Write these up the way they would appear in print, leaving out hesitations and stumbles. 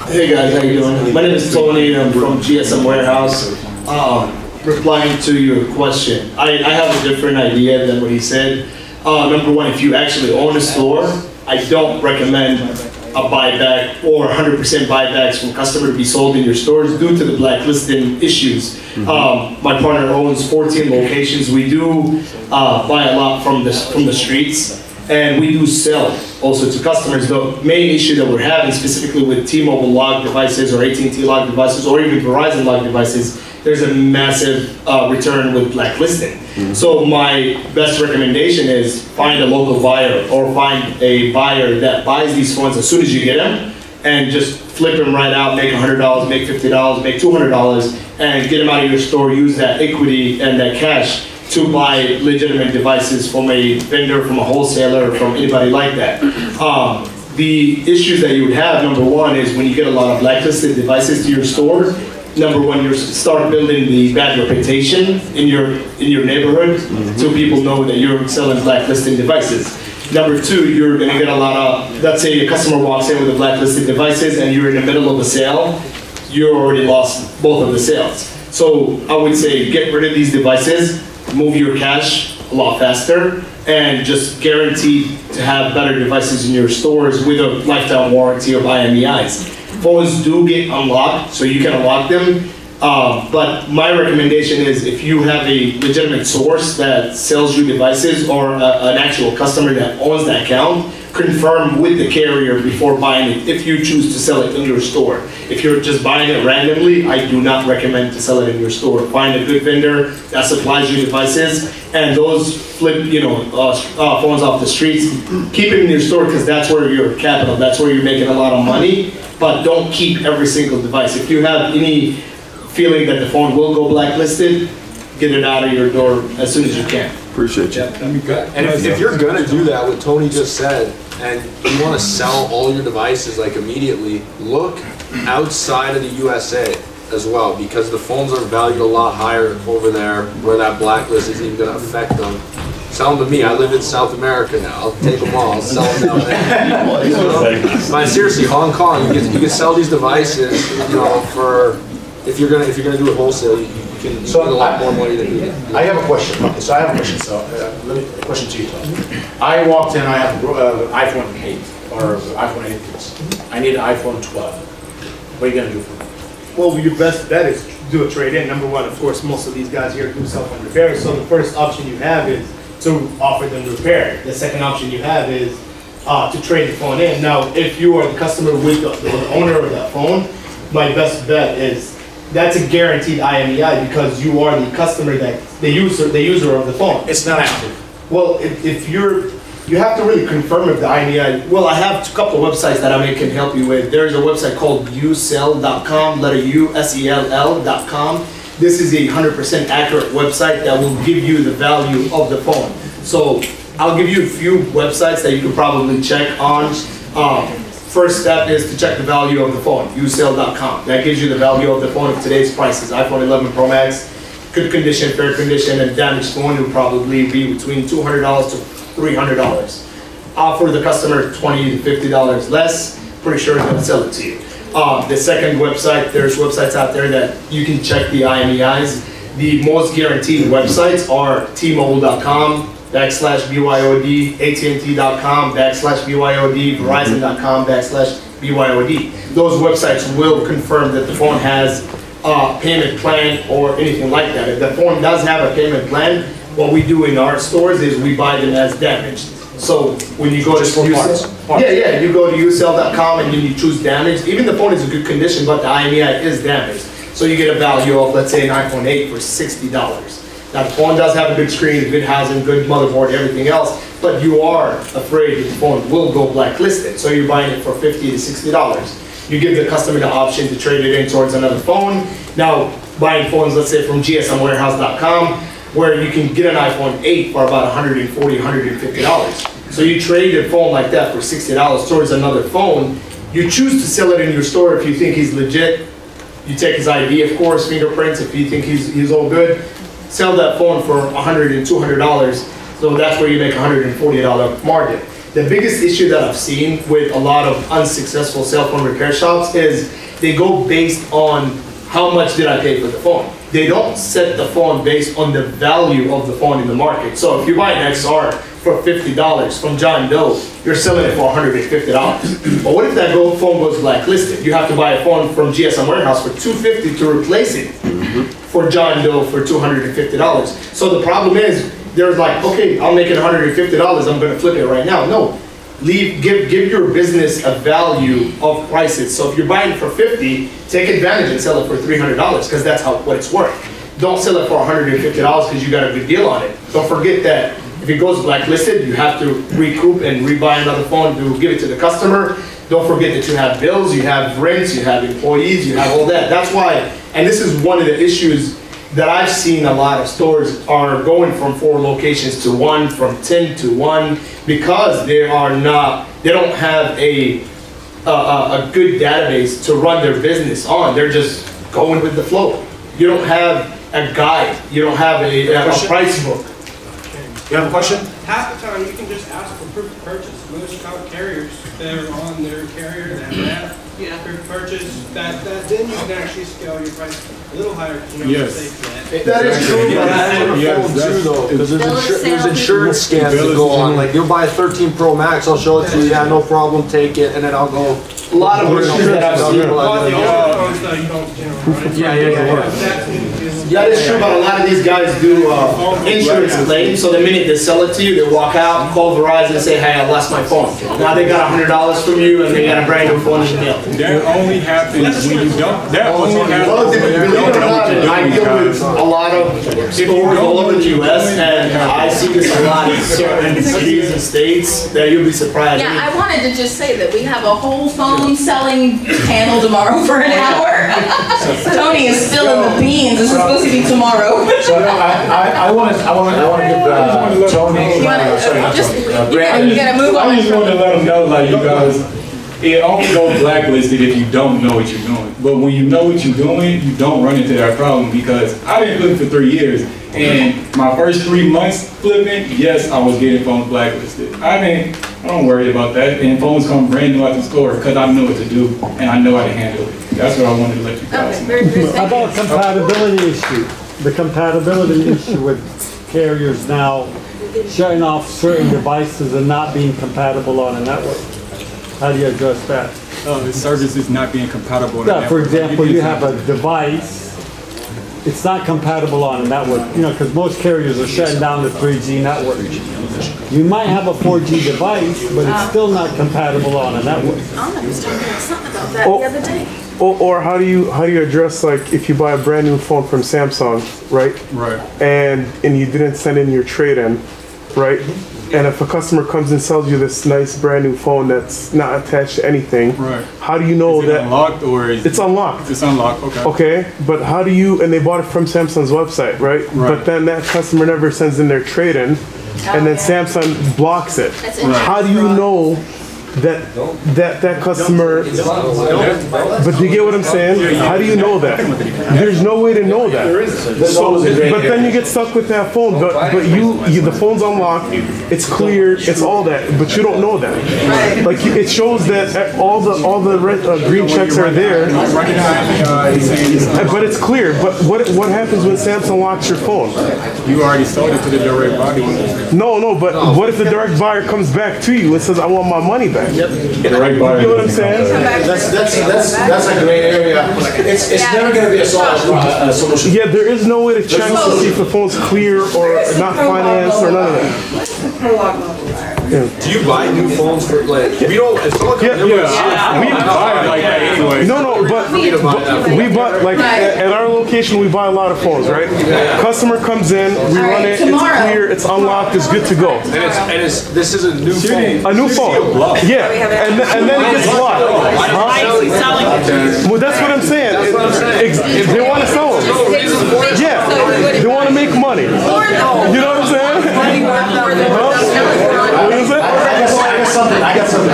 Hey guys, how you doing? My name is Tony. I'm from GSM Warehouse. Replying to your question, I have a different idea than what he said. Number one, if you actually own a store, I don't recommend a buyback or 100% buybacks from customer to be sold in your stores due to the blacklisting issues. My partner owns 14 locations. We do buy a lot from the streets, and we do sell also to customers. The main issue that we're having specifically with T-Mobile lock devices or AT&T lock devices or even Verizon lock devices, there's a massive return with blacklisting. So my best recommendation is find a local buyer or find a buyer that buys these phones as soon as you get them and just flip them right out, make $100, make $50, make $200, and get them out of your store, use that equity and that cash to buy legitimate devices from a vendor, from a wholesaler, or from anybody like that. The issues that you would have, number one, is when you get a lot of blacklisted devices to your store, number one, you start building the bad reputation in your neighborhood, so people know that you're selling blacklisted devices. Number two, you're gonna get a lot of, let's say a customer walks in with the blacklisted devices and you're in the middle of a sale, you already lost both of the sales. So I would say get rid of these devices, move your cash a lot faster, and just guaranteed to have better devices in your stores with a lifetime warranty of IMEIs. Phones do get unlocked, so you can unlock them, but my recommendation is if you have a legitimate source that sells you devices or an actual customer that owns that account, confirm with the carrier before buying it if you choose to sell it in your store. If you're just buying it randomly, I do not recommend to sell it in your store. Find a good vendor that supplies you devices, and those flip, phones off the streets. Keep it in your store because that's where your capital, that's where you're making a lot of money, but don't keep every single device. If you have any feeling that the phone will go blacklisted, get it out of your door as soon as you can. Appreciate you. And if you're gonna do that, what Tony just said, and you want to sell all your devices like immediately, look outside of the USA as well, because the phones are valued a lot higher over there where that blacklist isn't even going to affect them. Sell them to me. I live in South America now. I'll take them all. I'll sell them down there. But seriously, Hong Kong, you can sell these devices, for if you're gonna do it wholesale, you can get a lot more money than you can. I have a question. Okay, so I have a question. So let me a question to you, Tom. I walked in. I have an iPhone 8 or iPhone 8 Plus. I need an iPhone 12. What are you gonna do for me? Well, your best bet is do a trade-in. Number one, of course, most of these guys here do self-fund repairs. So the first option you have is to offer them to repair. The second option you have is to trade the phone in. Now, if you are the customer with the owner of that phone, my best bet is that's a guaranteed IMEI because you are the customer, that the user of the phone. It's not active. Well, if you have to really confirm if the IMEI. Well, I have a couple of websites that I can help you with. There's a website called usell.com, letter U, SELL.com. This is a 100% accurate website that will give you the value of the phone. So I'll give you a few websites that you can probably check on. First step is to check the value of the phone, usell.com. That gives you the value of the phone of today's prices. iPhone 11 Pro Max, good condition, fair condition, and damaged phone will probably be between $200 to $300. Offer the customer $20 to $50 less, pretty sure they'll sell it to you. The second website, there's websites out there that you can check the IMEIs. The most guaranteed websites are T-Mobile.com /BYOD, AT&T.com /BYOD, Verizon.com /BYOD. Those websites will confirm that the phone has a payment plan or anything like that. If the phone does have a payment plan, what we do in our stores is we buy them as damaged. So when you go to usell, you go to usell.com and then you choose damaged. Even the phone is in good condition, but the IMEI is damaged. So you get a value of, let's say, an iPhone 8 for $60. Now the phone does have a good screen, good housing, good motherboard, everything else, but you are afraid that the phone will go blacklisted. So you're buying it for $50 to $60. You give the customer the option to trade it in towards another phone. Now buying phones, let's say from gsmwarehouse.com, where you can get an iPhone 8 for about $140, $150. So you trade a phone like that for $60 towards another phone. You choose to sell it in your store if you think he's legit. You take his ID, of course, fingerprints, if you think he's all good. Sell that phone for $100 and $200. So that's where you make $140 margin. The biggest issue that I've seen with a lot of unsuccessful cell phone repair shops is they go based on how much did I pay for the phone. They don't set the phone based on the value of the phone in the market. So if you buy an XR for $50 from John Doe, you're selling it for $150. But what if that phone goes blacklisted? You have to buy a phone from GSM Warehouse for $250 to replace it for John Doe for $250. So the problem is, they're like, okay, I'll make it $150, I'm gonna flip it right now. No, give your business a value of prices. So if you're buying it for $50, take advantage and sell it for $300, because that's what it's worth. Don't sell it for $150 because you got a good deal on it. Don't forget that if it goes blacklisted, you have to recoup and rebuy another phone to give it to the customer. Don't forget that you have bills, you have rents, you have employees, you have all that. That's why, and this is one of the issues that I've seen a lot of stores are going from 4 locations to 1, from 10 to 1, because they don't have a good database to run their business on. They're just going with the flow. You don't have a guide. You don't have a price book. You have a question? Half the time you can just ask for proof of purchase. Most top carriers, they're on their carrier, that have proof of purchase, that then you can actually scale your price a little higher. Yes. That is true. Because there's insurance scams that go on. Like, you'll buy a 13 Pro Max, I'll show it to you, yeah, no problem, take it, and then I'll go. A lot of issues that I've seen. That is true, but a lot of these guys do insurance claims. So the minute they sell it to you, they walk out and call Verizon and say, hey, I lost my phone. Now they got $100 from you and they got a brand new phone in the mail. That only happens when you don't. That only happens Well, when you believe it don't or know not, what you're I doing. deal with Because a lot of stores all over the US, and I see this a lot in certain cities and states that you'll be surprised. Yeah, I wanted to just say that we have a whole phone selling panel tomorrow for an hour. Tony is still in the beans. This is supposed to be tomorrow. So I want to give Tony. You gotta move on. I just want to let them know, like, you guys, it only goes blacklisted if you don't know what you're doing. But when you know what you're doing, you don't run into that problem, because I've been flipping for 3 years, and my first 3 months flipping, yes, I was getting phones blacklisted. I don't worry about that, and phones come brand new out the store because I know what to do and I know how to handle it. That's what I wanted to let you guys Okay, know. very good. How about compatibility issue? The compatibility issue with carriers now shutting off certain devices and not being compatible on a network. How do you address that? The service is not being compatible. Yeah, for example, you have a device, it's not compatible on a network, because most carriers are shutting down the 3G network. You might have a 4G device, but it's still not compatible on a network. Ahmed was talking about something about that the other day. Or how do you address, like, if you buy a brand new phone from Samsung, right? Right. And you didn't send in your trade-in, right? And if a customer comes and sells you this nice brand new phone that's not attached to anything, Right. how do you know Is it that unlocked or is it's unlocked? It's unlocked, okay. Okay, but how do you, and they bought it from Samsung's website, right? Right. But then that customer never sends in their trade-in, and then Samsung blocks it. That's How do you know that customer, but do you get what I'm saying? How do you know that? There's no way to know that. So, but then you get stuck with that phone, but you the phone's unlocked, it's clear, it's all that, but you don't know that. Like, it shows that all the red, green checks are there, but it's clear. But what happens when Samsung locks your phone? You already sold it to the direct body. No, but what if the direct buyer comes back to you and says, I want my money back? Direct buyer. You know what I'm saying? That's a great area. It's never going to be a solution. Yeah, there is no way to check to see if the phone's clear or not financed or none of that. Do you buy new phones for, like, we don't, if someone comes in with a We buy it like that anyway. No, but we buy, like, at our location, we buy a lot of phones, right? Customer comes in, we run it, it's clear, it's unlocked, it's good to go. And this is a new phone. A new phone. Yeah, and then it gets blocked. Well, that's what I'm saying. They want to sell them. Yeah, they want to make money. You know what I'm saying? What is it? I got something.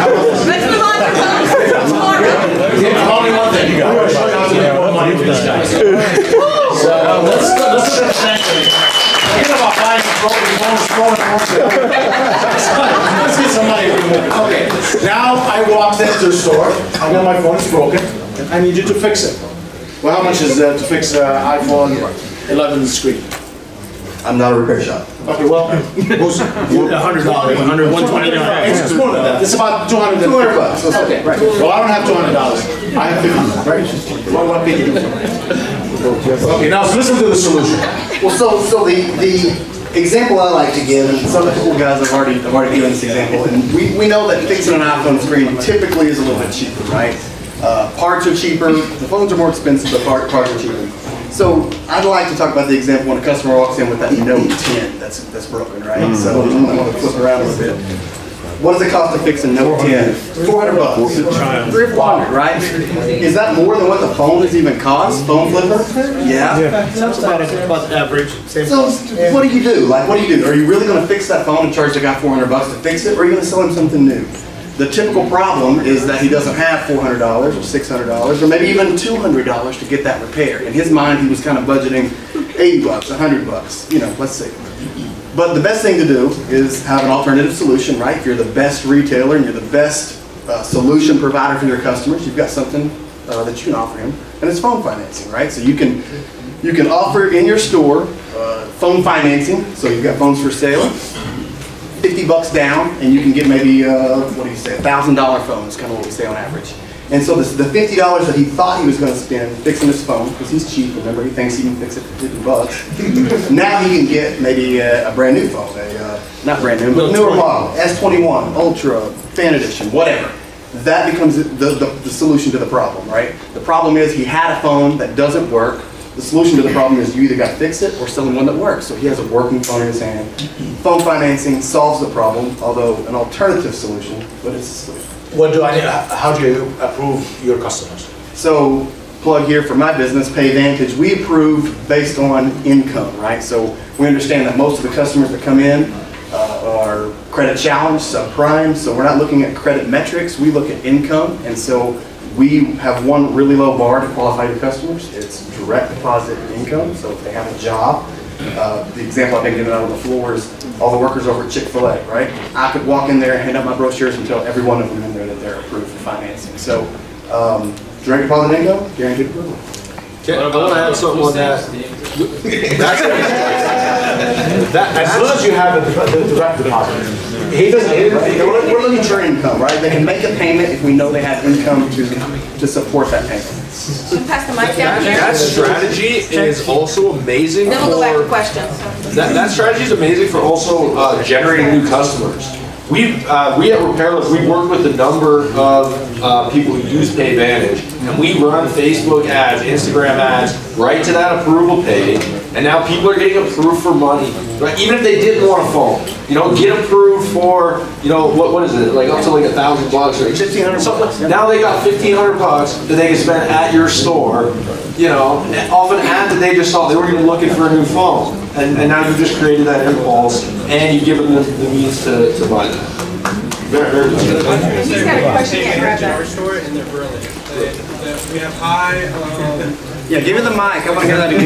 Let's move on to phones tomorrow. Only one thing you got. So let's look at the thing. Forget about buying broken phones, throwing them. Let's get somebody who will to the store, I know my phone is broken, and I need you to fix it. Well, how much is to fix iPhone 11 screen? I'm not a repair shop. Okay, well, $100, $129. It's more than that. It's about $200. $200. Okay, right. Well, I don't have $200. I have $50. Right? What can you do? Okay, now so listen to the solution. Well, so the example I like to give, and some of the cool guys have already given this example, and we know that fixing an iPhone screen typically is a little bit cheaper, right? Parts are cheaper, the phones are more expensive, but parts are cheaper. So I'd like to talk about the example when a customer walks in with that Note 10 that's broken, right? So I want to flip around a little bit. What does it cost to fix a Note 10? $400. 300 or 400, right? Is that more than what the phone has even cost? Phone flipper? Yeah. Sounds about average. So what do you do? Like, what do you do? Are you really going to fix that phone and charge the guy $400 to fix it, or are you going to sell him something new? The typical problem is that he doesn't have $400 or $600 or maybe even $200 to get that repaired. In his mind, he was kind of budgeting $80, $100, you know, let's see. But the best thing to do is have an alternative solution, right? If you're the best retailer and you're the best solution provider for your customers, you've got something that you can offer him, and it's phone financing, right? So you can offer in your store phone financing, so you've got phones for sale. $50 down, and you can get maybe, what do you say, $1,000 phone is kind of what we say on average. And so the $50 that he thought he was going to spend fixing his phone, because he's cheap, remember, he thinks he can fix it for $50. Now he can get maybe a brand new phone, not brand new, but newer model, S21, Ultra, Fan Edition, whatever. That becomes the solution to the problem, right? The problem is he had a phone that doesn't work. The solution to the problem is you either got to fix it or sell him one that works. So he has a working phone in his hand. Phone financing solves the problem, although an alternative solution, but it's a solution. What do I need? How do you approve your customers? So, plug here for my business, PayVantage, we approve based on income, right? So we understand that most of the customers that come in are credit challenged, subprime, so we're not looking at credit metrics, we look at income, and so we have one really low bar to qualify your customers. It's direct deposit income, so if they have a job. The example I've been giving out on the floor is all the workers over at Chick-fil-A, right? I could walk in there and hand out my brochures and tell every one of them in there that they're approved for financing. So direct deposit income, guaranteed approval. I want to add something on that. As soon as you have the direct deposit, he doesn't. We're looking for income, right? They can make a payment if we know they have income to support that payment. Pass the mic down here. That strategy is also amazing. Then we'll go back to questions. That strategy is amazing for also generating new customers. We at Repairless, we work with a number of people who use PayVantage, and we run Facebook ads, Instagram ads, right to that approval page, and now people are getting approved for money, right? Even if they didn't want a phone, you know, get approved for, you know, what is it, like up to like $1,000 or $1,500. Now they got $1,500 that they can spend at your store, you know, off an ad that they just saw. They were even looking for a new phone, and now you just created that impulse, and you've given them the means to buy that. Very, very good. He's got a question yet, grab that. Our store, and they're brilliant. We have high. Yeah, give it the mic. I want to hear that again.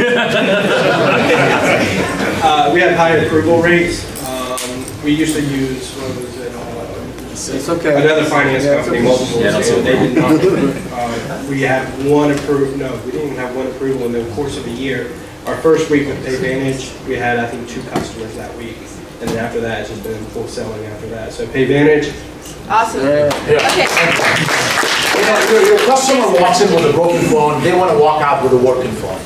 We have high approval rates. We used to use what was it? It's okay. Another finance company, multiple. Yeah, so they did not. We had one approved. No, we didn't even have one approval in the course of a year. Our first week with PayVantage, we had I think 2 customers that week. And then after that, it's just been full selling after that. So PayVantage. Awesome. Yeah. Okay. Your customer walks in with a broken phone, they want to walk out with a working phone.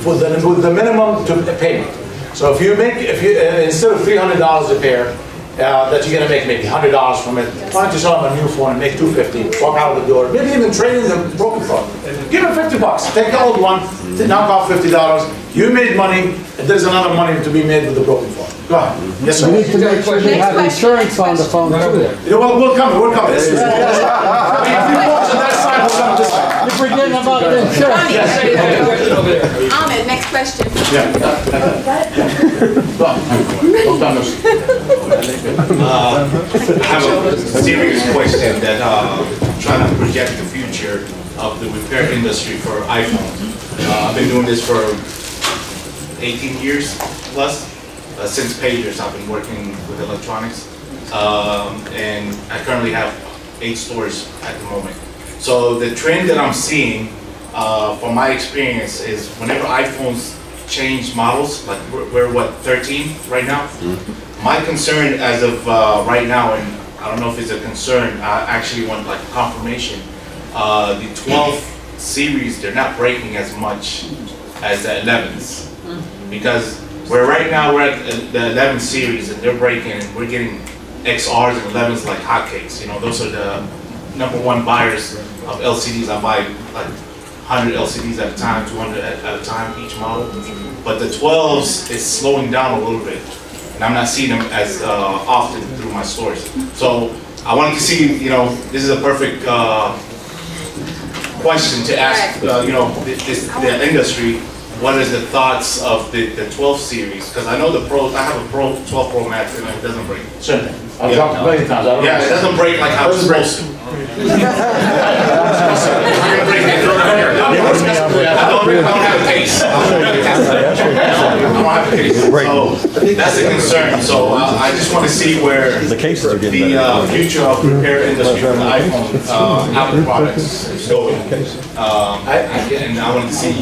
With the minimum payment. So if you make, instead of $300 a pair, that you're going to make maybe $100 from it, why don't you sell them a new phone and make $250, walk out of the door, maybe even trade in the broken phone. Give them $50, take the old one, knock off $50, you made money, and there's another money to be made with the broken phone. Go ahead. Yes, sir. You need to make sure they have insurance on the phone too. You know what, we'll come. If you walk to that side, we'll come this side. You're forgetting about the insurance. Ahmed, next question. I have a serious question that trying to project the future of the repair industry for iPhones. I've been doing this for 18 years plus. Since Pagers, I've been working with electronics. And I currently have 8 stores at the moment. So the trend that I'm seeing, from my experience, is whenever iPhones change models, like we're what, 13 right now? My concern as of right now, and I don't know if it's a concern, I actually want like confirmation, the 12 series, they're not breaking as much as the 11s. Because we're at the 11 series and they're breaking, and we're getting XRs and 11s like hotcakes. You know, those are the #1 buyers of LCDs. I buy like 100 LCDs at a time, 200 at a time, each model. But the 12s is slowing down a little bit, and I'm not seeing them as often through my stores. So I wanted to see, you know, this is a perfect question to ask, you know, the industry. What is the thoughts of the 12 series? Because I know the Pro, I have a 12 Pro Max and it doesn't break. Sure. I've talked a million times. Yeah, it doesn't break like how it's supposed to. I don't have a case. I don't have a case. So that's a concern. So I just want to see where the future of the repair industry for the iPhone Apple products is going. And I want to see.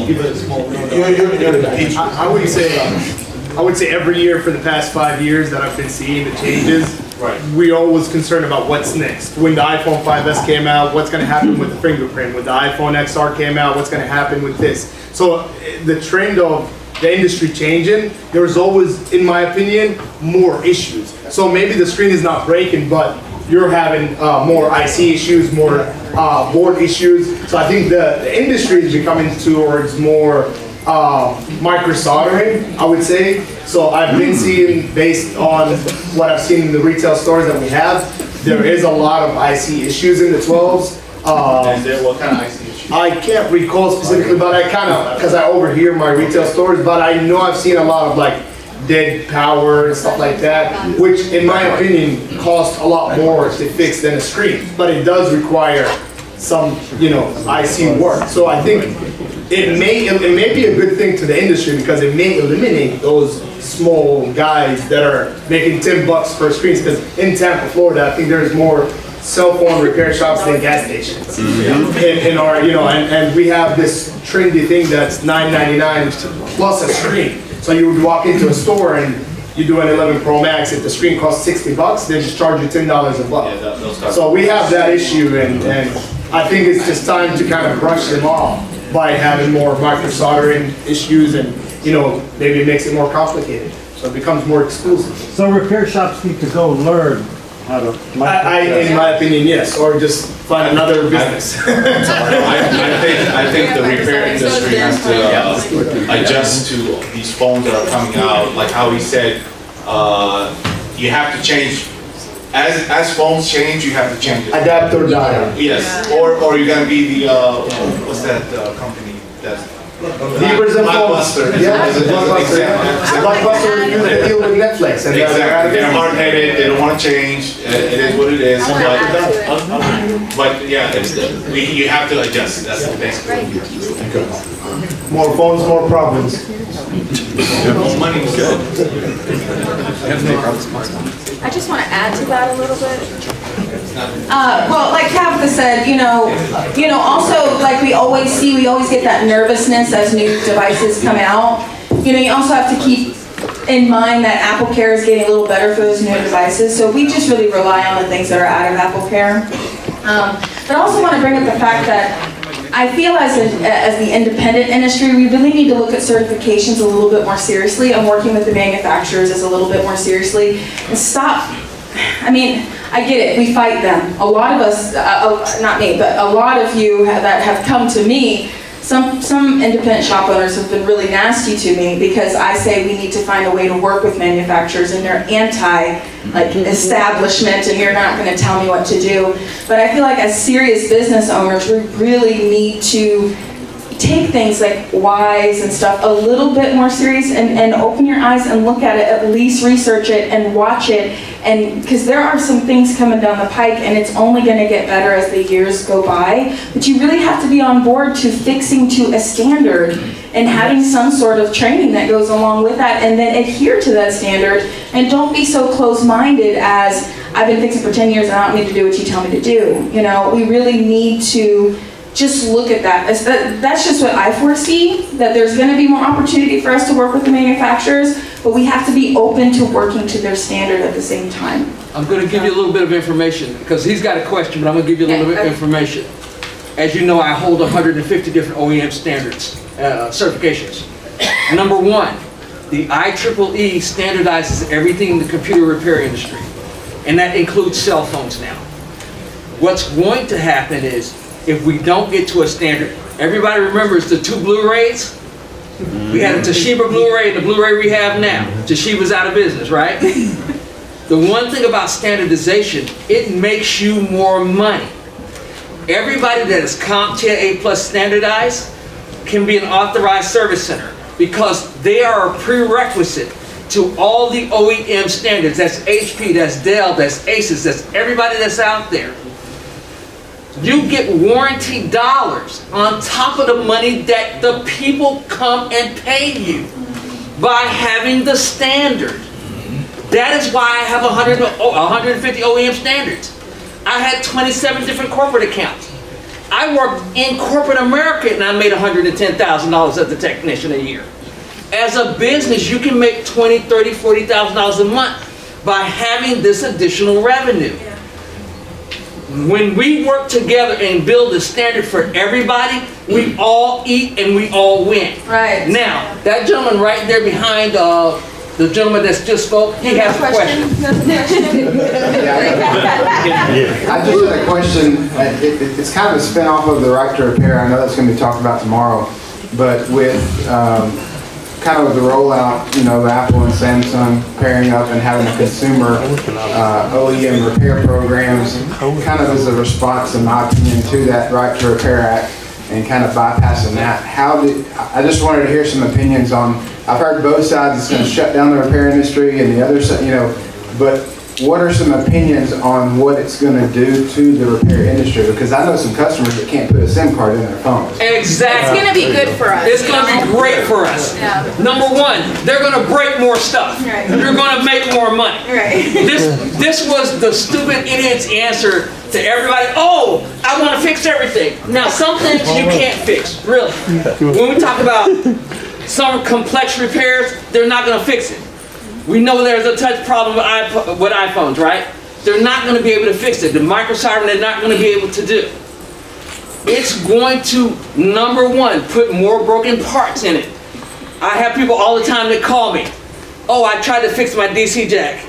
I would say every year for the past 5 years that I've been seeing the changes, we always concerned about what's next. When the iPhone 5S came out, what's going to happen with the fingerprint? When the iPhone XR came out, what's going to happen with this? So the trend of the industry changing, there was always, in my opinion, more issues. So maybe the screen is not breaking, but you're having more IC issues, more board issues. So I think the industry is becoming towards more micro soldering, I would say. So I've been seeing, based on what I've seen in the retail stores that we have, there is a lot of IC issues in the 12s. What kind of IC issues? I can't recall specifically, but I kind of, because I overhear my retail stores, but I know I've seen a lot of like dead power and stuff like that, which in my opinion costs a lot more to fix than a screen, but it does require some, you know, IC work. So I think it may be a good thing to the industry because it may eliminate those small guys that are making $10 per screen. Because in Tampa, Florida, I think there's more cell phone repair shops than gas stations in our, you know, and we have this trendy thing that's $9.99 plus a screen. So you would walk into a store and you do an 11 Pro Max, if the screen costs $60, they just charge you $10 a buck. Yeah, so we have that issue, and I think it's just time to kind of brush them off by having more micro soldering issues, and you know, maybe it makes it more complicated, so it becomes more exclusive. So repair shops need to go learn how to. In my opinion, yes, or just find another business. I think the repair industry has to adjust to these phones that are coming out. Like how he said, you have to change. As phones change, you have to change it. Adapt or die. Yes, or you're gonna be the what's that company that's Blockbuster. Yeah, Blockbuster used to deal with Netflix. And exactly. They're hard-headed. They don't want to change. It is what it is. But yeah, you have to adjust. That's the best. More phones, more problems. More money. I just want to add to that a little bit. Well, like Tabitha said, you know, also like we always get that nervousness as new devices come out. You know, you also have to keep in mind that AppleCare is getting a little better for those new devices. So we just really rely on the things that are out of AppleCare. But I also want to bring up the fact that I feel as the independent industry, we really need to look at certifications a little bit more seriously and working with the manufacturers as a little bit more seriously and stop. I mean, I get it, we fight them. A lot of us, not me, but a lot of you that have come to me, some independent shop owners have been really nasty to me because I say we need to find a way to work with manufacturers and they're establishment and you're not going to tell me what to do. But I feel like as serious business owners, we really need to take things like WISE and stuff a little bit more serious and open your eyes and look at it, at least research it and watch it, and because there are some things coming down the pike and it's only going to get better as the years go by, but you really have to be on board to fixing to a standard and having some sort of training that goes along with that and then adhere to that standard, and don't be so close-minded as I've been fixing for 10 years and I don't need to do what you tell me to do. You know, we really need to just look at that. That's just what I foresee, that there's going to be more opportunity for us to work with the manufacturers, but we have to be open to working to their standard at the same time. I'm going to give you a little bit of information, because he's got a question, but I'm going to give you a little bit of information. As you know, I hold 150 different OEM standards, certifications. Number one, the IEEE standardizes everything in the computer repair industry, and that includes cell phones now. What's going to happen is, if we don't get to a standard, everybody remembers the 2 Blu-rays? We had a Toshiba Blu-ray and the Blu-ray we have now. Toshiba's out of business, right? The one thing about standardization, it makes you more money. Everybody that is CompTIA A+ standardized can be an authorized service center, because they are a prerequisite to all the OEM standards. That's HP, that's Dell, that's Asus, that's everybody that's out there. You get warranty dollars on top of the money that the people come and pay you by having the standard. That is why I have 150 OEM standards. I had 27 different corporate accounts. I worked in corporate America and I made $110,000 as a technician a year. As a business, you can make $20,000, $30,000, $40,000 a month by having this additional revenue. When we work together and build a standard for everybody, we all eat and we all win. Right. Now, that gentleman right there behind the gentleman that's just spoke, he has a question. I just had a question. It's kind of a spin-off of the right to repair. I know that's going to be talked about tomorrow, but with kind of the rollout, you know, Apple and Samsung pairing up and having a consumer OEM repair programs, kind of as a response, in my opinion, to that Right to Repair Act, and kind of bypassing that. I just wanted to hear some opinions on. I've heard both sides. It's going to shut down the repair industry, and the other side, you know. But what are some opinions on what it's going to do to the repair industry? Because I know some customers that can't put a SIM card in their phones. Exactly. It's going to be good for us. It's going to be great for us. Yeah. Number one, they're going to break more stuff. Right. You're going to make more money. Right. This was the stupid idiot's answer to everybody. Oh, I want to fix everything. Now, some things you can't fix, really. When we talk about some complex repairs, they're not going to fix it. We know there's a touch problem with iPhones, right? They're not going to be able to fix it. The microsoldering, they're not going to be able to do. It's going to, number one, put more broken parts in it. I have people all the time that call me. Oh, I tried to fix my DC jack.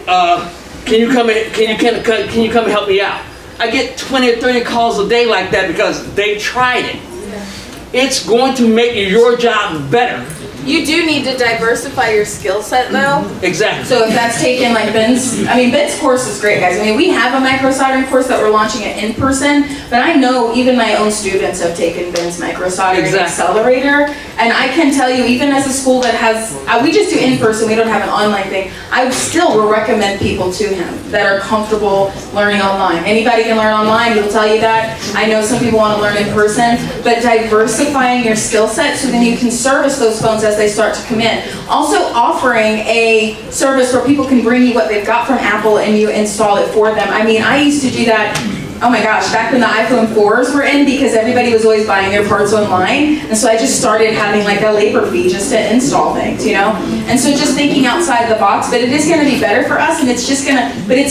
Can you come and help me out? I get 20 or 30 calls a day like that because they tried it. It's going to make your job better. You do need to diversify your skill set, though. Exactly. So if that's taken like Ben's, Ben's course is great, guys. We have a micro soldering course that we're launching it in person, but I know even my own students have taken Ben's micro soldering accelerator, and I can tell you, even as a school that has, we just do in person, we don't have an online thing, I still will recommend people to him that are comfortable learning online. Anybody can learn online, he'll tell you that. I know some people want to learn in person, but diversifying your skill set so then you can service those phones as they start to come in. Also offering a service where people can bring you what they've got from Apple and you install it for them. I used to do that, oh my gosh, back when the iPhone 4s were in, because everybody was always buying their parts online, and so I just started having like a labor fee just to install things, you know? And so just thinking outside the box, but it is going to be better for us, and it's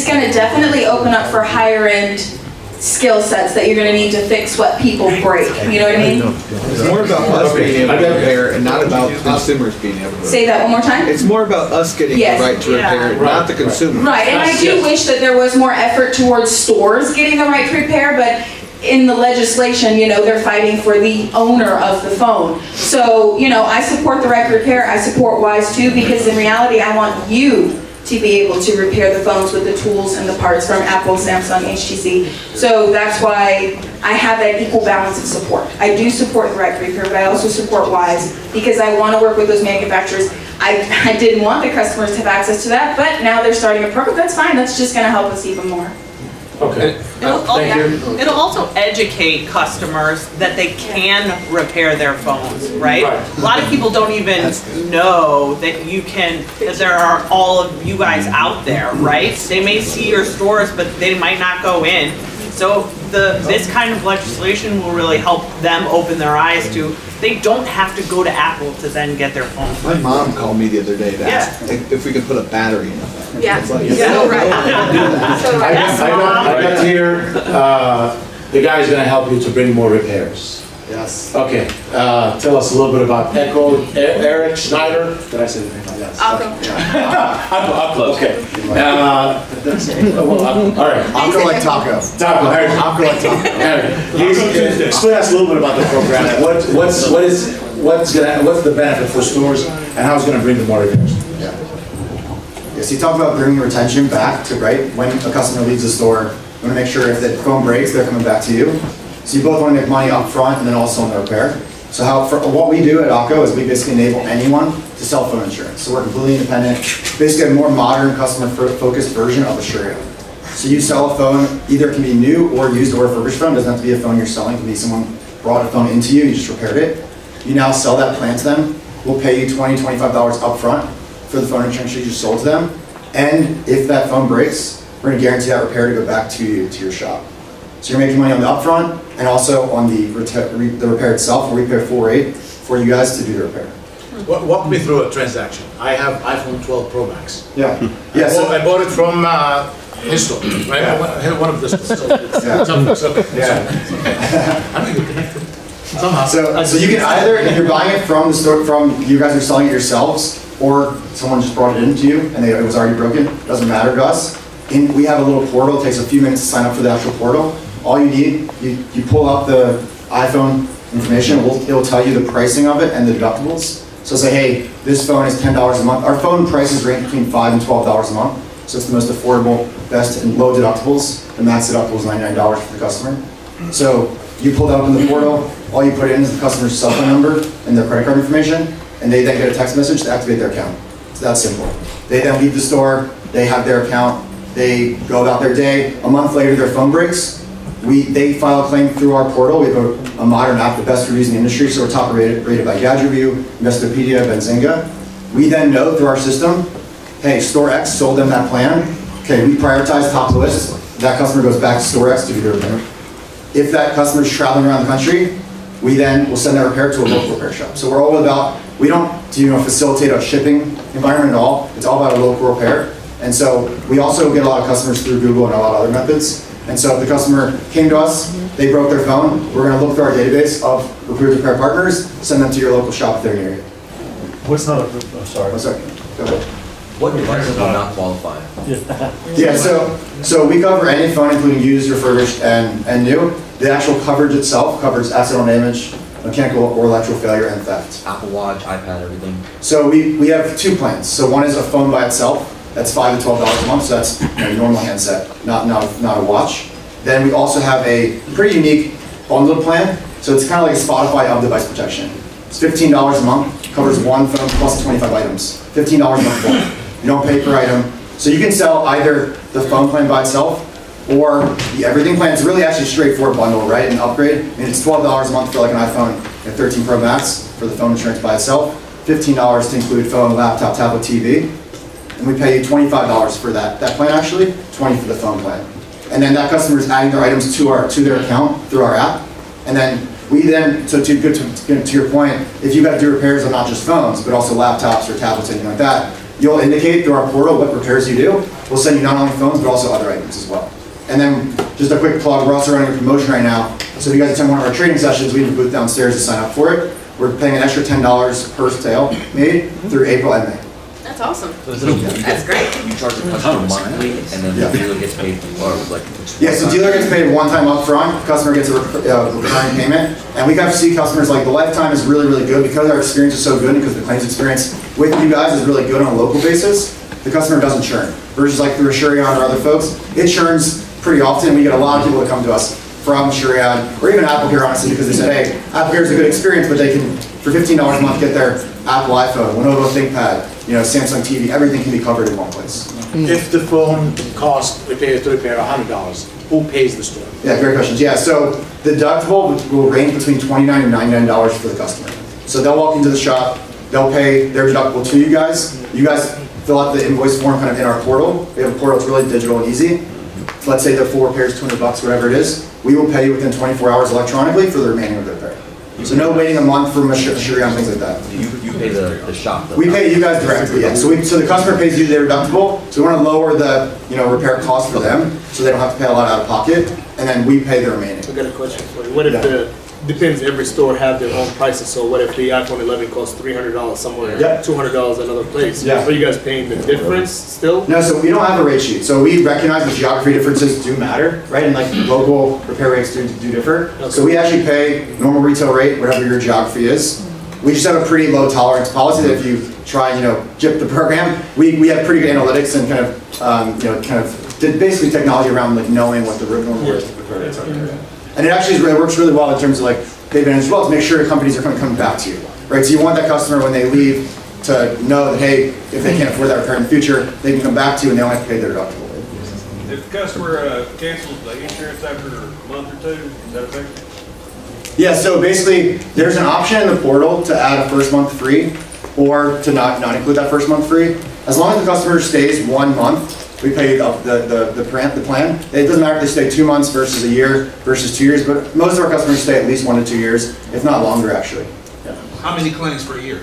going to definitely open up for higher end skill sets that you're going to need to fix what people break. You know what I mean? It's more about us being able to repair and not about consumers being able to. Say that one more time? It's more about us getting the right to repair, not the consumer. Right, and I do wish that there was more effort towards stores getting the right to repair, but in the legislation, you know, they're fighting for the owner of the phone. So, you know, I support the right to repair, I support WISE too, because in reality, I want you to be able to repair the phones with the tools and the parts from Apple, Samsung, HTC. So that's why I have that equal balance of support. I do support the right to repair, but I also support WISE because I want to work with those manufacturers. I didn't want the customers to have access to that, but now they're starting a program. That's fine. That's just going to help us even more. Okay. It'll also educate customers that they can repair their phones, right? A lot of people don't even know that that there are all of you guys out there, right? They may see your stores, but they might not go in. So this kind of legislation will really help them open their eyes to, they don't have to go to Apple to then get their phone. My mom called me the other day to ask if we could put a battery in it. Yeah. I got here, the guy is going to help you to bring more repairs. Yes. Okay, tell us a little bit about AKKO. Eric Schneider. Did I say the name? Yes. AKKO. Okay. All right. AKKO like taco. Taco. AKKO like taco. Explain us a little bit about the program. What's the benefit for stores and how it's going to bring them more repairs? Yes, you talked about bringing retention back to when a customer leaves the store. You want to make sure if the phone breaks, they're coming back to you. So you both want to make money up front and then also on the repair. So what we do at AKKO is we basically enable anyone to sell phone insurance. So we're completely independent, basically a more modern customer-focused version of Assuria. So you sell a phone, either it can be new or used or refurbished phone. It doesn't have to be a phone you're selling. It can be someone brought a phone into you, you just repaired it. You now sell that plan to them. We'll pay you $20, $25 up front for the phone insurance you just sold to them. And if that phone breaks, we're going to guarantee that repair to go back to you, to your shop. So you're making money on the upfront and also on the repair itself. We pay full rate for you guys to do the repair. Walk me through a transaction. I have iPhone 12 Pro Max. Yeah. I bought it from his store, right? Yeah. One of the stores. Somehow. So you can either, if you're buying it from the store, from you guys are selling it yourselves, or someone just brought it into you and it was already broken. Doesn't matter to us. We have a little portal. It takes a few minutes to sign up for the actual portal. All you need, you pull up the iPhone information. It will tell you the pricing of it and the deductibles. So say, hey, this phone is $10 a month. Our phone prices range between $5 and $12 a month. So it's the most affordable, best, and low deductibles. The max deductible is $99 for the customer. So you pull that up in the portal. All you put in is the customer's cell phone number and their credit card information, and they then get a text message to activate their account. It's that simple. They then leave the store. They have their account. They go about their day. A month later, their phone breaks. They file a claim through our portal. We have a modern app, the best reviews in the industry, so we're top rated by Gadget Review, Investopedia, Benzinga. We then know through our system, hey, Store X sold them that plan. Okay, we prioritize top of the list. That customer goes back to Store X to do their repair. If that customer is traveling around the country, we then will send that repair to a local repair shop. So we're all about, we don't facilitate a shipping environment at all. It's all about a local repair. And so we also get a lot of customers through Google and a lot of other methods. And so if the customer came to us, they broke their phone, we're going to look through our database of approved repair partners, send them to your local shop if they're near you. What's not approved? I'm sorry. What's that? Go ahead. What devices will not qualify? Yeah, so we cover any phone, including used, refurbished, and new. The actual coverage itself covers accidental damage, mechanical or electrical failure, and theft. Apple Watch, iPad, everything. So we have two plans. So one is a phone by itself. That's $5 to $12 a month. So that's a normal handset, not a watch. Then we also have a pretty unique bundled plan. So it's kind of like a Spotify of device protection. It's $15 a month, covers one phone plus 25 items. $15 a month more. You don't pay per item. So you can sell either the phone plan by itself or the everything plan. It's really actually a straightforward bundle, right? An upgrade. And it's $12 a month for like an iPhone 13 Pro Max for the phone insurance by itself. $15 to include phone, laptop, tablet, TV. And we pay you $25 for that plan actually, $20 for the phone plan. And then that customer is adding their items to their account through our app. And then so to your point, if you got to do repairs on not just phones, but also laptops or tablets, anything like that, you'll indicate through our portal what repairs you do. We'll send you not only phones, but also other items as well. And then just a quick plug, we're also running a promotion right now. So if you guys attend one of our training sessions, we have a booth downstairs to sign up for it. We're paying an extra $10 per sale made through April and May. That's awesome. So That's great. You charge the customer monthly, and then the dealer gets paid for like. Yeah, so dealer gets paid one time up front, customer gets a recurring payment, and we got to see customers like the lifetime is really, really good because our experience is so good, because the claims experience with you guys is really good on a local basis. The customer doesn't churn, versus like through Asurion or other folks, it churns pretty often. We get a lot of people that come to us from Asurion or even AppleCare, honestly, because they said, hey, AppleCare is a good experience, but they can, for $15 a month, get their Apple iPhone, Lenovo ThinkPad, Samsung TV, everything can be covered in one place. If the phone costs to repair $100, who pays the storm? Yeah, great questions. Yeah, so the deductible will range between $29 and $99 for the customer. So they'll walk into the shop, they'll pay their deductible to you guys. You guys fill out the invoice form kind of in our portal. We have a portal that's really digital and easy. So let's say the 4 repairs, $200, whatever it is. We will pay you within 24 hours electronically for the remaining of the repair. So no waiting a month for machinery and things like that. You pay the shop. We pay you guys directly, yeah. So the customer pays you their deductible. So we want to lower the repair cost for them, so they don't have to pay a lot out of pocket, and then we pay the remaining. I got a question for you. What if depends, every store have their own prices, so what if the iPhone 11 costs $300 somewhere, $200 another place? Yeah. Are you guys paying the difference still? No, so we don't have a rate sheet. So we recognize that geography differences do matter, right? And like local repair rates do differ. Okay. So we actually pay normal retail rate, whatever your geography is. We just have a pretty low tolerance policy that if you try, jip the program, we have pretty good analytics and kind of did basically technology around like knowing what the normal repair rates are. And it actually works really well in terms of like pay advantage as well to make sure companies are coming back to you, right? So you want that customer when they leave to know that, hey, if they can't afford that repair in the future, they can come back to you and they don't have to pay their deductible. If the customer cancels the insurance after a month or two, is that effective? Yeah, so basically there's an option in the portal to add a first month free or to not include that first month free. As long as the customer stays 1 month, we pay the plan. It doesn't matter if they stay 2 months versus a year versus 2 years, but most of our customers stay at least 1 to 2 years, if not longer actually. Yeah. How many claims per year?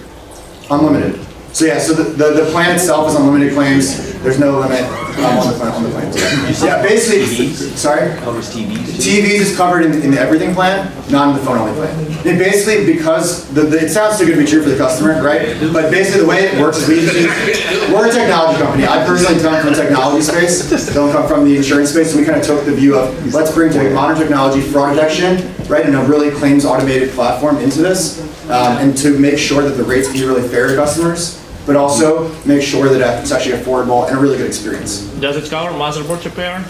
Unlimited. So yeah, so the plan itself is unlimited claims. There's no limit on the plans. Yeah, basically, sorry? Covers TVs? TVs is covered in the everything plan, not in the phone only plan. And basically, because it sounds too good to be true for the customer, right? But basically the way it works is we're a technology company. I personally come from the technology space, don't come from the insurance space, so we kind of took the view of let's bring modern technology, fraud detection, right, and a really claims automated platform into this, and to make sure that the rates can be really fair to customers, but also make sure that it's actually affordable and a really good experience. Does it cover motherboard repair?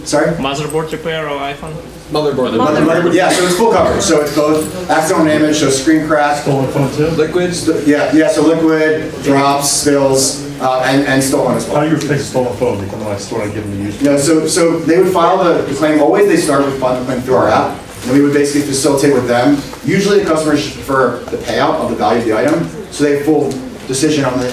Sorry? Motherboard repair or iPhone? Motherboard. Yeah, so it's full coverage. So it's both accidental damage, so screen crack. Stolen phone too? Liquids. Yeah, so liquid, drops, spills, and stolen as well. How do you fix a stolen phone? They come to my store and I give them to use? Yeah, so they would file the claim. Always they start with filing the claim through our app. And we would basically facilitate with them. Usually the customers prefer the payout of the value of the item, so they have full decision on the.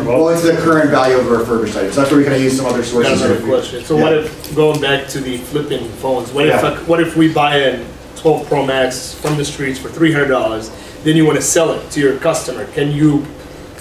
Well, it's the current value of a refurbished item. So that's where we kind of use some other sources. That's another question. So what if, going back to the flipping phones, what if we buy a 12 Pro Max from the streets for $300, then you want to sell it to your customer? Can you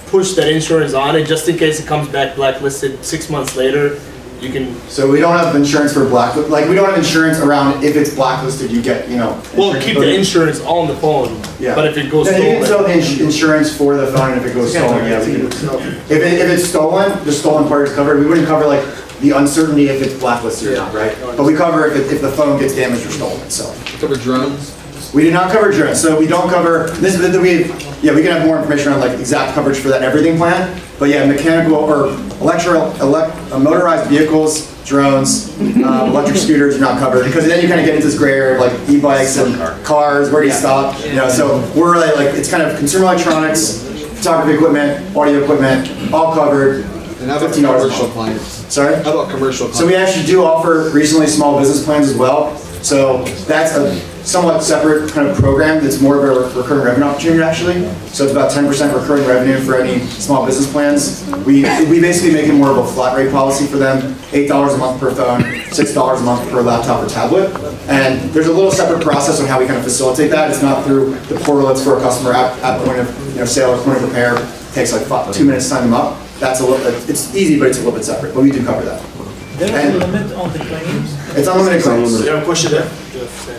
push that insurance on it just in case it comes back blacklisted 6 months later? You can. So we don't have insurance for blacklisted. Like we don't have insurance around if it's blacklisted. You get Well, keep the insurance on the phone. Yeah. But if it goes stolen, you can sell the insurance for the phone, and if it goes stolen, yeah, we can. If it's stolen, the stolen part is covered. We wouldn't cover like the uncertainty if it's blacklisted or not, right? But we cover if the phone gets damaged or stolen itself. Cover drones. We do not cover drones, so we don't cover this. We can have more information on like exact coverage for that everything plan. But yeah, mechanical or motorized vehicles, drones, electric scooters are not covered because then you kind of get into this gray area of like e-bikes and cars. Where do you stop? So we're really like it's kind of consumer electronics, photography equipment, audio equipment, all covered. And how about commercial clients? Sorry? How about commercial clients? So we actually do offer recently small business plans as well. So that's a somewhat separate kind of program that's more of a recurring revenue opportunity actually. So it's about 10% recurring revenue for any small business plans. We basically make it more of a flat rate policy for them, $8 a month per phone, $6 a month per laptop or tablet. And there's a little separate process on how we kind of facilitate that. It's not through the portal, it's for a customer at point of sale or point of repair. It takes like 2 minutes to sign them up. That's it's easy, but it's a little bit separate, but we do cover that. There's a limit on the claims? It's unlimited claims. You have a question there?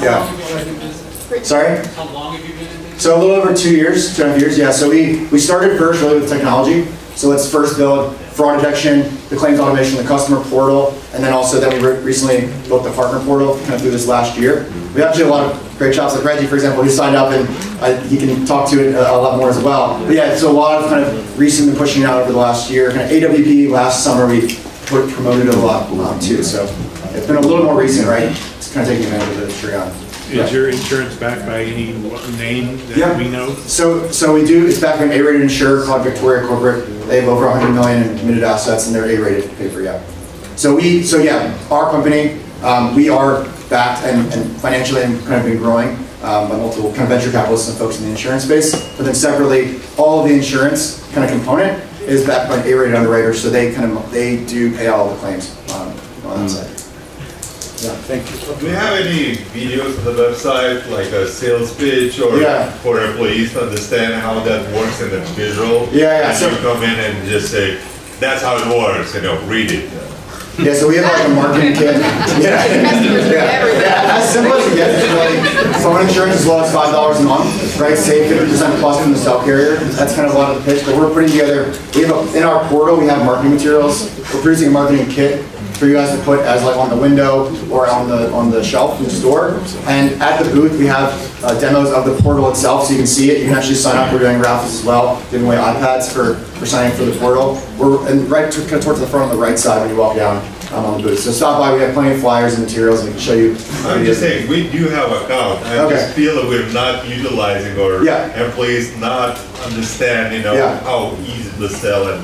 Yeah. Sorry? How long have you been in this? So a little over 2 years, 2.5 years, yeah. So we started first really with technology. So let's first build fraud detection, the claims automation, the customer portal, and then also we recently built the partner portal kind of through this last year. We actually have a lot of great shops like Reggie, for example, who signed up and he can talk to it a lot more as well. But yeah, so a lot of kind of recently pushing it out over the last year. Kind of AWP last summer we promoted it a lot too. So it's been a little more recent, right? It's kind of taking advantage of the industry on. Is your insurance backed by any name that we know? So we do. It's backed by an A-rated insurer called Victoria Corporate. They have over $100 million in committed assets, and they're A-rated paper. Yeah. So our company, We are backed and financially kind of been growing by multiple kind of venture capitalists and folks in the insurance space. But then separately, all of the insurance kind of component is backed by an A-rated underwriter, so they do pay all the claims on that side. Yeah, thank you. Do you have any videos on the website, like a sales pitch or for employees to understand how that works in the visual? Yeah. And you come in and just say, that's how it works, read it. Yeah, so we have like a marketing kit. As simple as it gets, like phone insurance as low as $5 a month, right? Save 50% plus from the cell carrier. That's kind of a lot of the pitch, but we're putting together, in our portal, we have marketing materials. We're producing a marketing kit for you guys to put as like on the window or on the shelf in the store. And at the booth, we have demos of the portal itself, so you can see it. You can actually sign up. We're doing raffles as well, giving away iPads for signing up for the portal. We're right kind of towards the front on the right side when you walk down on the booth. So stop by. We have plenty of flyers and materials, and we can show you. I'm just saying, we do have an account. I just feel that we're not utilizing or employees not understand, how easy to sell and.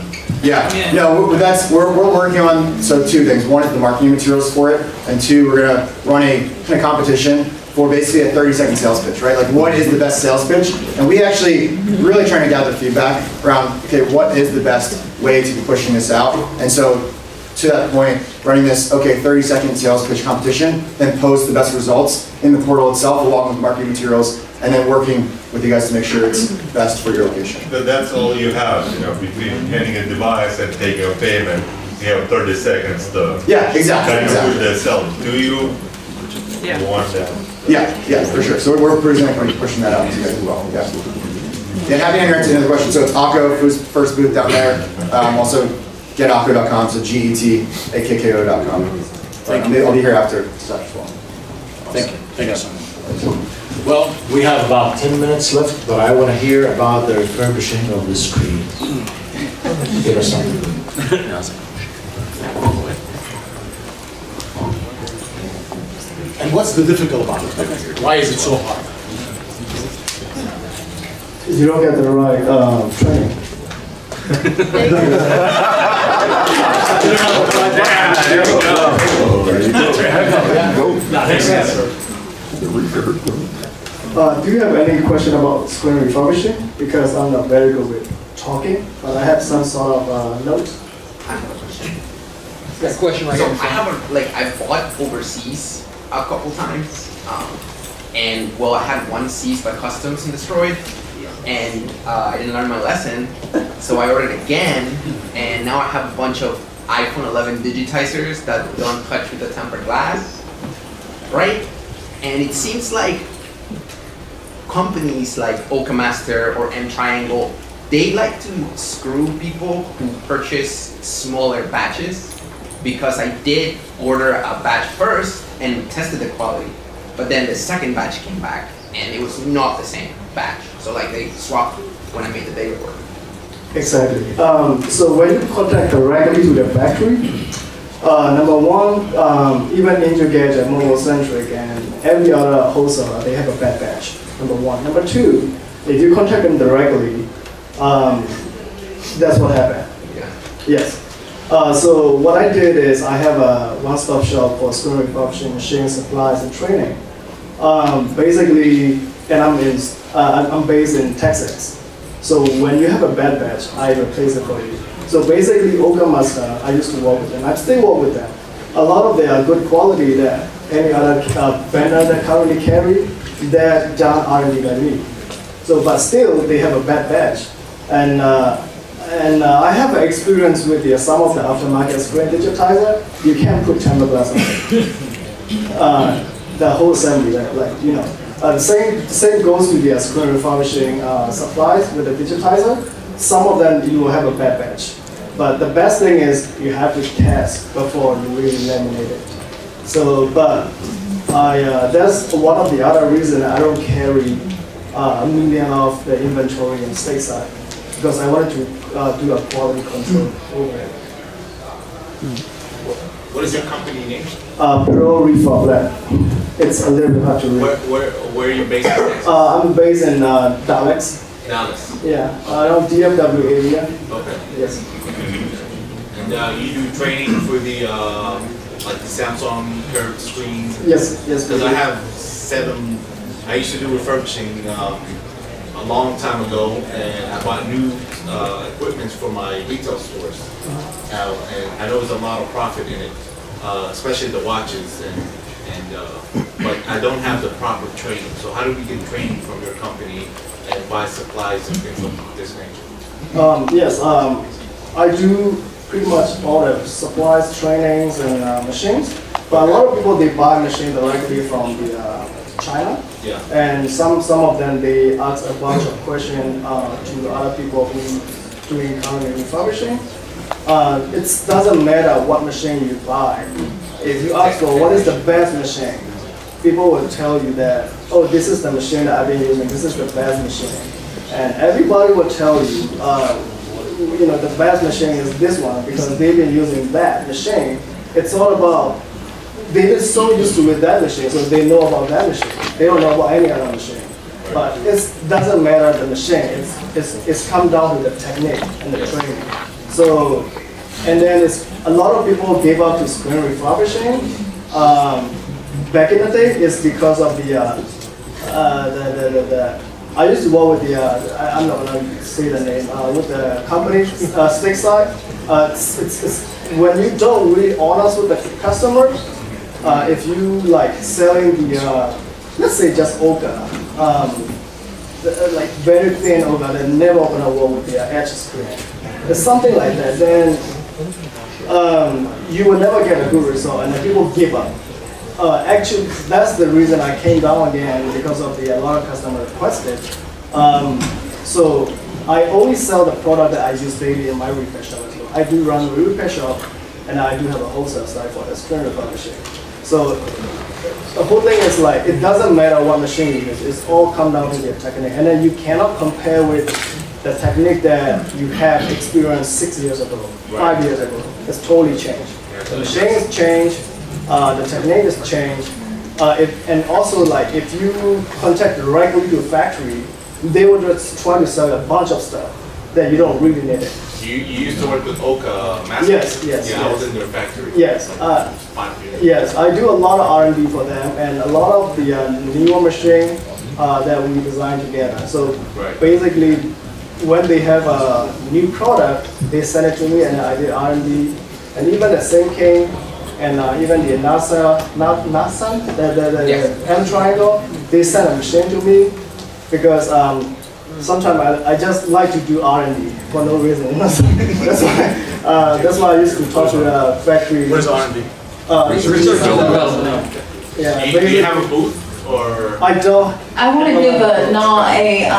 No, we're working on two things. One is the marketing materials for it, and two, we're gonna run a kind of competition for basically a 30-second sales pitch, right? Like, what is the best sales pitch? And we actually really trying to gather feedback around, okay, what is the best way to be pushing this out? And so, to that point, running this, 30-second sales pitch competition, then post the best results in the portal itself, along with marketing materials, and then working with you guys to make sure it's best for your location. But that's all you have, between handing a device and taking a payment, you have 30 seconds to exactly. push that sell. Do you want that? Yeah, for sure. So we're pushing that out to you guys as well. Yeah, happy to answer any other questions. So it's AKKO, first booth down there. Also, getakko.com, so getakko.com. I'll be here after stuff as well. Thank you. Thank you so much. Well, we have about 10 minutes left, but I want to hear about the refurbishing of the screen. Give us something. And what's the difficult about it? Why is it so hard? You don't get the right training. Do you have any question about screen refurbishing? Because I'm not very good with talking, but I have some sort of notes. I have a question. Got a question right here. So I have I've bought overseas a couple times, and well, I had one seized by customs and destroyed, and I didn't learn my lesson, so I ordered again, and now I have a bunch of iPhone 11 digitizers that don't touch with the tempered glass, right? And it seems like companies like Okamaster or M Triangle, they like to screw people who purchase smaller batches, because I did order a batch first and tested the quality, but then the second batch came back and it was not the same batch. So they swapped when I made the data work. Exactly. So when you contact directly to the factory, number one, even Angel Gadget, Mobile Centric, and every other wholesaler, they have a bad batch. Number one. Number two, if you contact them directly, that's what happened. Yes. So what I did is I have a one-stop shop for screen refurbishing, machine supplies, and training. Basically, and I'm based in Texas. So when you have a bad batch, I replace it for you. So basically, Okamaster, I used to work with them. I still work with them. A lot of them are good quality that any other vendor that currently carry that don't R&D than me. So, but still, they have a bad batch. And I have experience with some of the aftermarket screen digitizer. You can't put tempered glass on it. The whole assembly, the same goes to the screen refurbishing supplies with the digitizer. Some of them you will have a bad batch. But the best thing is you have to test before you really laminate it. So, but that's one of the other reasons I don't carry a million of the inventory in stateside, because I wanted to do a quality control over it. What is your company name? Pro Refurb Lab. It's a little bit hard to read. Where are you based in Texas? I'm based in Dallas. Dallas. Yeah, around DFW area. Okay. Yes. And you do training for the like the Samsung curved screens? Yes, yes. Because I have 7. I used to do refurbishing a long time ago, and I bought new equipment for my retail stores. And I know there's a lot of profit in it, especially the watches, but I don't have the proper training. So how do we get training from your company and buy supplies and things of this nature? Yes, I do pretty much all the supplies, trainings, and machines. But a lot of people, they buy machines directly from the China. Yeah. And some of them, they ask a bunch of questions to other people who doing currently refurbishing. It doesn't matter what machine you buy. If you ask for what is the best machine, people will tell you that, oh, this is the machine that I've been using, this is the best machine. And everybody will tell you, you know, the best machine is this one because they've been using that machine. It's all about, they've been so used to with that machine, so they know about that machine. They don't know about any other machine. But it doesn't matter the machine, it's come down to the technique and the training. So, and then a lot of people gave up to screen refurbishing. Back in the day, it's because of I used to work with I'm not going to say the name, with the company, stick side. When you don't really honest with the customers, if you like selling the, let's say just Oka, like very thin Oka, they're never going to work with the edge screen. It's something like that, then you will never get a good result, and then people give up. Actually, that's the reason I came down again, because of a lot of customers requested. So I only sell the product that I use daily in my repair shop as well. I do run a repair shop, and I do have a wholesale side for the screen refurbishing. So the whole thing is like, it doesn't matter what machine you use, it's all come down to the technique. And then you cannot compare with the technique that you have experienced 6 years ago, 5 years ago. It's totally changed. The machine has changed, the technique has changed, and also like if you contact directly to a factory, they will just try to sell a bunch of stuff that you don't really need it. You used to work with Oka Masters? Yes, yes. Yeah, yes. I was in their factory. Yes. 5 years. Yes, I do a lot of R&D for them, and a lot of the newer machine that we design together. So basically, when they have a new product, they send it to me, and I did R&D, and even the same King, and even the NASA, the M triangle, they send a machine to me because sometimes I just like to do R&D for no reason. That's why I used to talk to the factory. What is R&D? Research and development. Yeah. Do you have a booth? Or? I don't. I want to give Naw a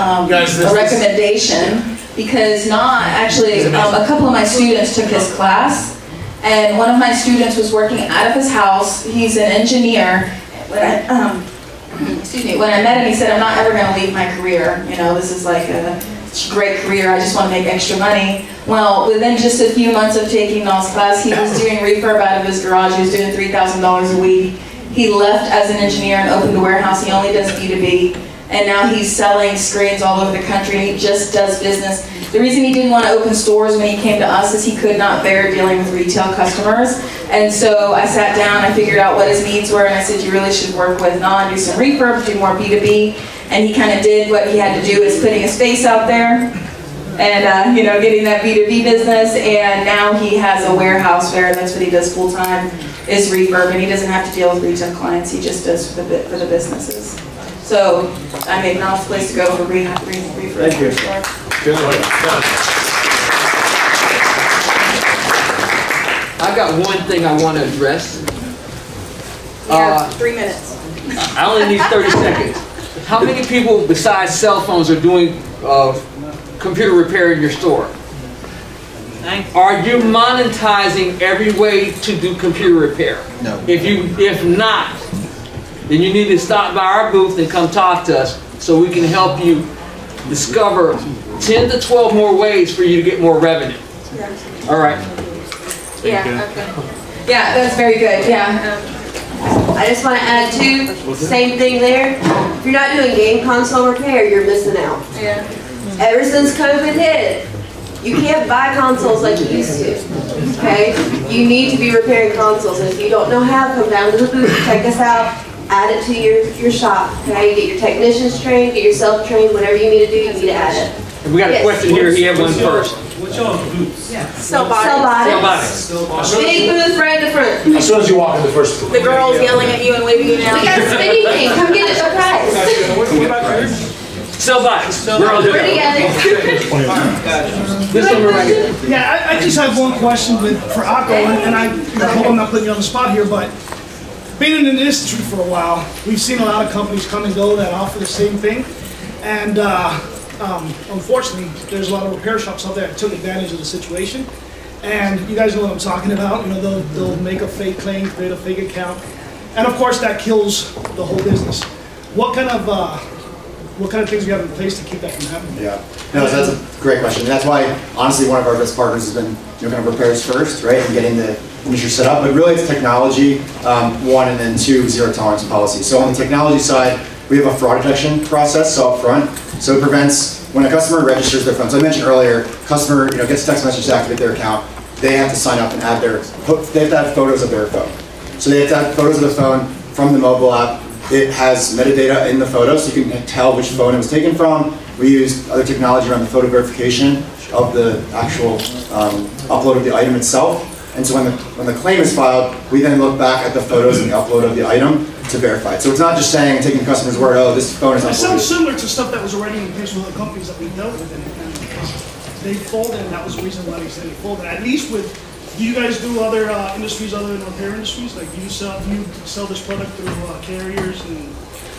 recommendation because Naw actually, a couple of my students took his class, and one of my students was working out of his house. He's an engineer. When I met him, he said, "I'm not ever going to leave my career. You know, this is like a great career. I just want to make extra money." Well, within just a few months of taking Naw's class, he was doing refurb out of his garage. He was doing $3,000 a week. He left as an engineer and opened a warehouse. He only does B2B. And now he's selling screens all over the country. He just does business. The reason he didn't want to open stores when he came to us is he could not bear dealing with retail customers. And so I sat down, I figured out what his needs were, and I said, you really should work with Naw and do some refurb, do more B2B. And he kind of did what he had to do, is putting his face out there and you know, getting that B2B business. And now he has a warehouse there. That's what he does full time, is refurb, and he doesn't have to deal with retail clients. He just does for the businesses. So I made Naw's place to go for refurb. Thank you. Good. I got one thing I want to address. 3 minutes. I only need 30 seconds. How many people besides cell phones are doing computer repair in your store? Are you monetizing every way to do computer repair? No. If not, then you need to stop by our booth and come talk to us so we can help you discover 10 to 12 more ways for you to get more revenue. All right. Yeah, okay. Yeah, that's very good. Yeah. I just want to add too, same thing there. If you're not doing game console repair, you're missing out. Yeah. Ever since COVID hit, You can't buy consoles like you used to, okay? You need to be repairing consoles, and if you don't know how, come down to the booth, check us out, add it to your shop, okay? Get your technicians trained, get yourself trained, whatever you need to do, you need to add it. And we got a question here, he had one first. What's y'all's boots? Cellbotics. Big booth right in the front. As soon as you walk in the first booth. The girls yelling at you and waving you down. We got a spinny thing, come get it, a prize. Cellbotics. We're all We're together. This one right here. Yeah, I just have one question for AKKO, and I hope I'm not putting you on the spot here, but being in the industry for a while, we've seen a lot of companies come and go that offer the same thing, and unfortunately, there's a lot of repair shops out there that took advantage of the situation, and you guys know what I'm talking about. You know, they'll make a fake claim, create a fake account, and of course that kills the whole business. What kind of things do you have in place to keep that from happening? Yeah, no, so that's a great question. And that's why, honestly, one of our best partners has been, kind of repairs first, right, and getting the industry set up. But really, it's technology, one, and then two, zero tolerance policy. So on the technology side, we have a fraud detection process, so up front. So it prevents when a customer registers their phone. So I mentioned earlier, customer, gets a text message to activate their account. They have to sign up and add they have to have photos of their phone. So they have to have photos of the phone from the mobile app. It has metadata in the photo, so you can tell which phone it was taken from. We use other technology around the photo verification of the actual upload of the item itself. And so when the claim is filed, we then look back at the photos and the upload of the item to verify it. So it's not just saying, taking the customer's word, oh, this phone is uploaded. It sounds similar to stuff that was already in place with other companies that we dealt with, and they folded, and that was the reason why they said they folded. At least with, do you guys do other industries other than repair industries? Like, do you sell this product through carriers and?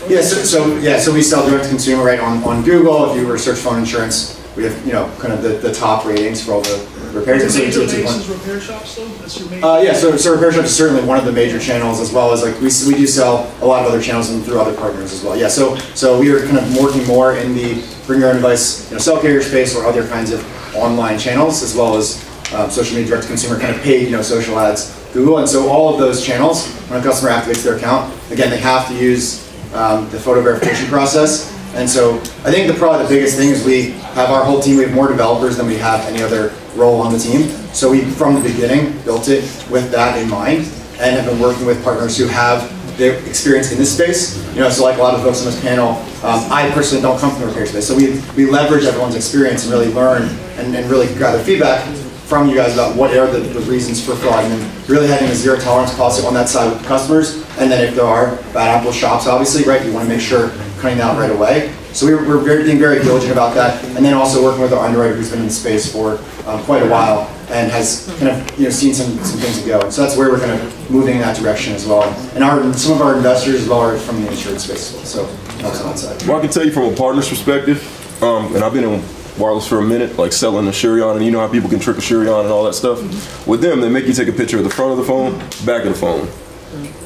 Yeah, so we sell direct to consumer, right, on Google. If you were to search phone insurance, we have kind of the top ratings for all the repairs. Is repair shops though? That's your main. Yeah, so repair shops is certainly one of the major channels, as well as like we do sell a lot of other channels and through other partners as well. Yeah, so we are kind of working more in the bring your own device, cell carrier space or other kinds of online channels, as well as social media, direct to consumer, kind of paid social ads, Google, and so all of those channels, when a customer activates their account, again, they have to use the photo verification process. And so I think probably the biggest thing is we have our whole team, we have more developers than we have any other role on the team. So we, from the beginning, built it with that in mind and have been working with partners who have the experience in this space. So like a lot of folks on this panel, I personally don't come from the repair space. So we leverage everyone's experience and really learn and really gather feedback from you guys about what are the reasons for fraud, and then really having a zero tolerance policy on that side with the customers. And then if there are bad apple shops, obviously, right, you want to make sure cutting that right away. So we're being very diligent about that, and then also working with our underwriter who's been in the space for quite a while and has kind of seen some things go. And so that's where we're kind of moving in that direction as well. And some of our investors as well are from the insurance space, so helps on that side. Well, I can tell you from a partner's perspective, and I've been in wireless for a minute, like selling a Shurion, and you know how people can trick a Shurion and all that stuff. With them, they make you take a picture of the front of the phone, back of the phone.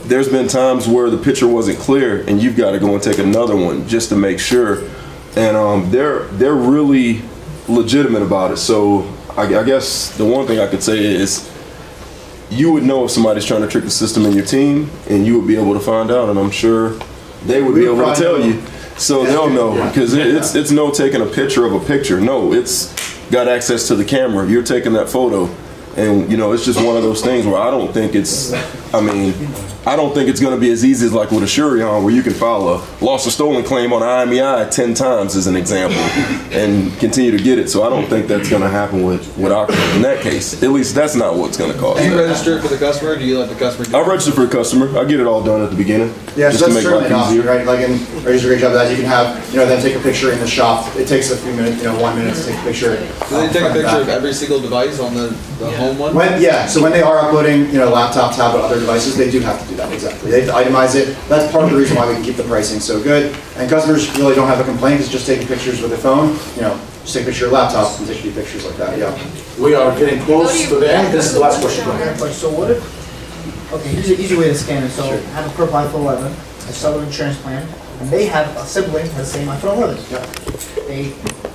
There's been times where the picture wasn't clear, and you've got to go and take another one just to make sure. And they're really legitimate about it. So I guess the one thing I could say is you would know if somebody's trying to trick the system in your team, and you would be able to find out, and I'm sure they would be able to tell you. So they'll know, because it's no taking a picture of a picture. No, it's got access to the camera. You're taking that photo. And it's just one of those things where I don't think it's going to be as easy as like with a Shurion, where you can file a lost or stolen claim on IMEI 10 times as an example and continue to get it. So I don't think that's going to happen with AKKO in that case. At least that's not what's going to cause. Do you register for the customer, or do you let the customer do it? I register for the customer. I get it all done at the beginning. Yeah, just so to that's make certainly life easier. right? Like, and Ray's a great job of that. You can have, them take a picture in the shop. It takes a few minutes, 1 minute to take a picture. Do they take a picture of every single device on the home one? So when they are uploading, laptop, tablet, other devices, they do have to do that, exactly. They have to itemize it. That's part of the reason why we can keep the pricing so good. And customers really don't have a complaint. It's just taking pictures with their phone, just take a picture of your laptop and take a few pictures like that, yeah. We are getting close to the end. This is the last question. So what if, okay, here's an easy way to scan it. So I have a purple iPhone 11, I sell an insurance plan, and they have a sibling that has the same iPhone 11. Yeah.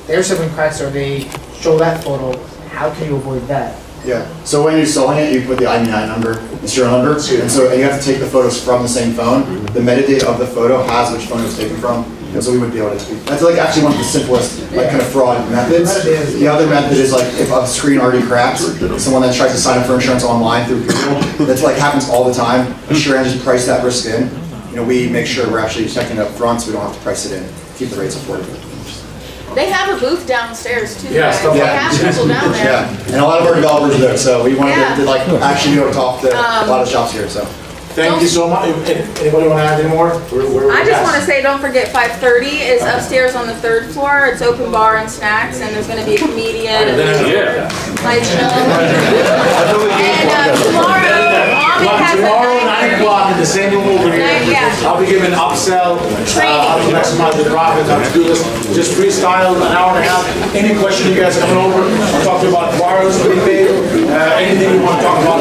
Their sibling cracks, or they show that photo. How can you avoid that? Yeah, so when you're selling it, you put the IMEI number, the serial number, and so you have to take the photos from the same phone. The metadata of the photo has which phone it was taken from, So we would be able to, that's like actually one of the simplest like kind of fraud methods. The other method is like if a screen already cracks, someone that tries to sign up for insurance online through Google, that's like happens all the time. Sure, just price that risk in. We make sure we're actually checking it up front so we don't have to price it in. Keep the rates affordable. They have a booth downstairs too. Yeah, right? They have people down there. Yeah, and a lot of our developers are there, so we wanted to like actually be able to talk to a lot of shops here. So. Thank you so much. Anybody want to add any more? I just want to say, don't forget 5:30 is upstairs on the 3rd floor. It's open bar and snacks, and there's going to be a comedian and light show. And tomorrow, 9 o'clock in the same room over here. I'll be giving upsell, how to maximize the profits, how to do this. Just freestyle, an hour and a half. Any question you guys coming over? I'll talk to you about wireless, prepaid, anything you want to talk about.